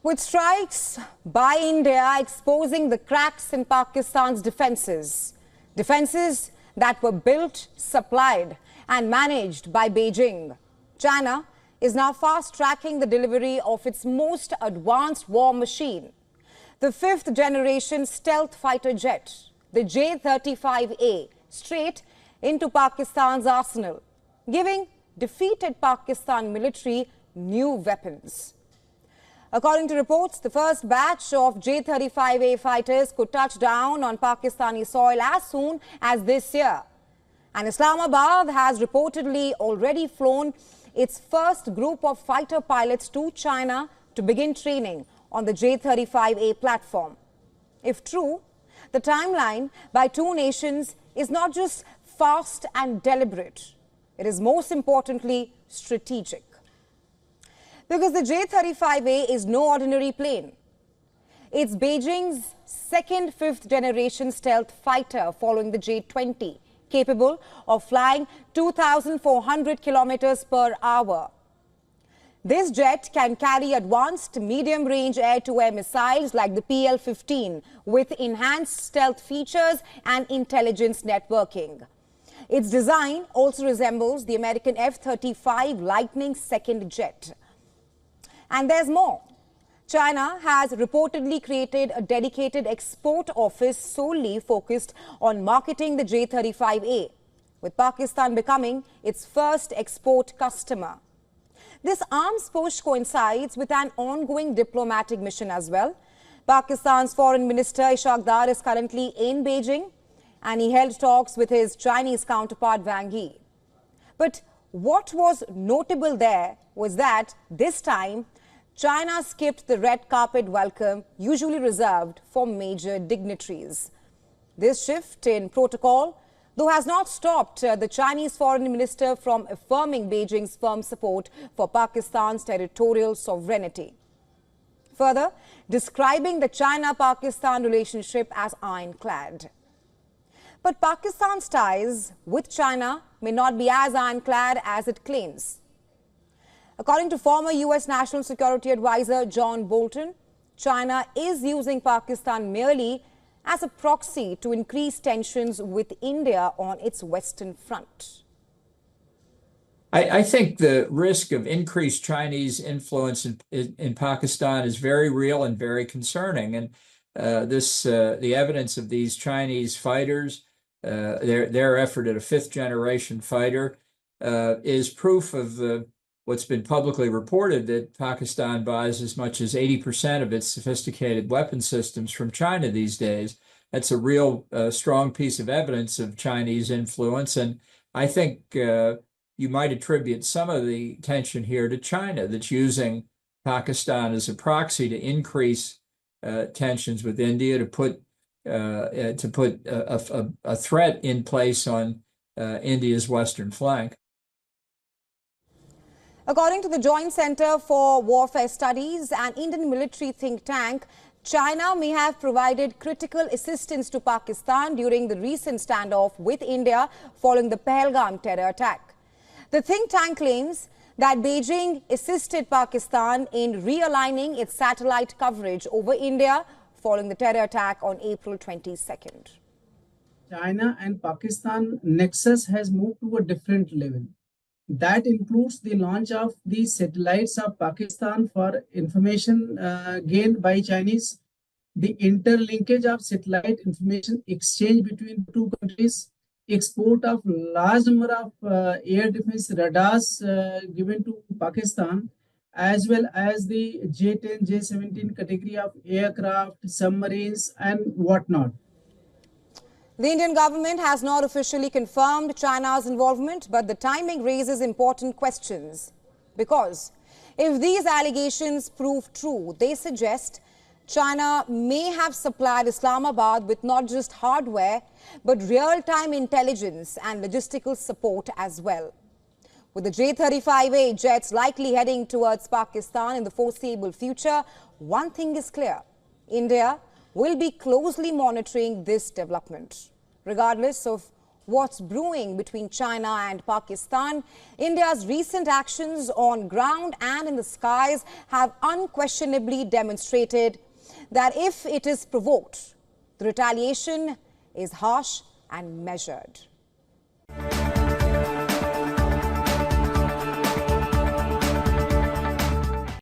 With strikes by India exposing the cracks in Pakistan's defenses that were built, supplied and managed by Beijing, China is now fast-tracking the delivery of its most advanced war machine, the fifth-generation stealth fighter jet, the J-35A, straight into Pakistan's arsenal, giving defeated Pakistan military new weapons. According to reports, the first batch of J-35A fighters could touch down on Pakistani soil as soon as this year. And Islamabad has reportedly already flown its first group of fighter pilots to China to begin training on the J-35A platform. If true, the timeline by two nations is not just fast and deliberate, it is most importantly strategic. Because the J-35A is no ordinary plane. It's Beijing's second fifth-generation stealth fighter following the J-20, capable of flying 2,400 kilometers per hour. This jet can carry advanced medium-range air-to-air missiles like the PL-15 with enhanced stealth features and intelligence networking. Its design also resembles the American F-35 Lightning II jet. And there's more. China has reportedly created a dedicated export office solely focused on marketing the J-35A, with Pakistan becoming its first export customer. This arms push coincides with an ongoing diplomatic mission as well. Pakistan's Foreign Minister Ishaq Dar is currently in Beijing, and he held talks with his Chinese counterpart Wang Yi. But what was notable there was that this time, China skipped the red carpet welcome usually reserved for major dignitaries. This shift in protocol, though, has not stopped the Chinese foreign minister from affirming Beijing's firm support for Pakistan's territorial sovereignty. Further, describing the China-Pakistan relationship as ironclad. But Pakistan's ties with China may not be as ironclad as it claims. According to former U.S. National Security Advisor John Bolton, China is using Pakistan merely as a proxy to increase tensions with India on its western front. I think the risk of increased Chinese influence in Pakistan is very real and very concerning. And the evidence of these Chinese fighters, their effort at a fifth-generation fighter, is proof of what's been publicly reported, that Pakistan buys as much as 80% of its sophisticated weapon systems from China these days. That's a real strong piece of evidence of Chinese influence. And I think you might attribute some of the tension here to China, that's using Pakistan as a proxy to increase tensions with India, to put a threat in place on India's western flank. According to the Joint Center for Warfare Studies, an Indian military think tank, China may have provided critical assistance to Pakistan during the recent standoff with India following the Pahalgam terror attack. The think tank claims that Beijing assisted Pakistan in realigning its satellite coverage over India following the terror attack on April 22nd. China and Pakistan nexus has moved to a different level. That includes the launch of the satellites of Pakistan for information gained by Chinese, the interlinkage of satellite information exchange between the two countries, export of large number of air defense radars given to Pakistan, as well as the J-10, J-17 category of aircraft, submarines and whatnot. The Indian government has not officially confirmed China's involvement, but the timing raises important questions. Because if these allegations prove true, they suggest China may have supplied Islamabad with not just hardware, but real-time intelligence and logistical support as well. With the J-35A jets likely heading towards Pakistan in the foreseeable future, one thing is clear: India will be closely monitoring this development, regardless of what's brewing between China and Pakistan. India's recent actions on ground and in the skies have unquestionably demonstrated that if it is provoked, the retaliation is harsh and measured.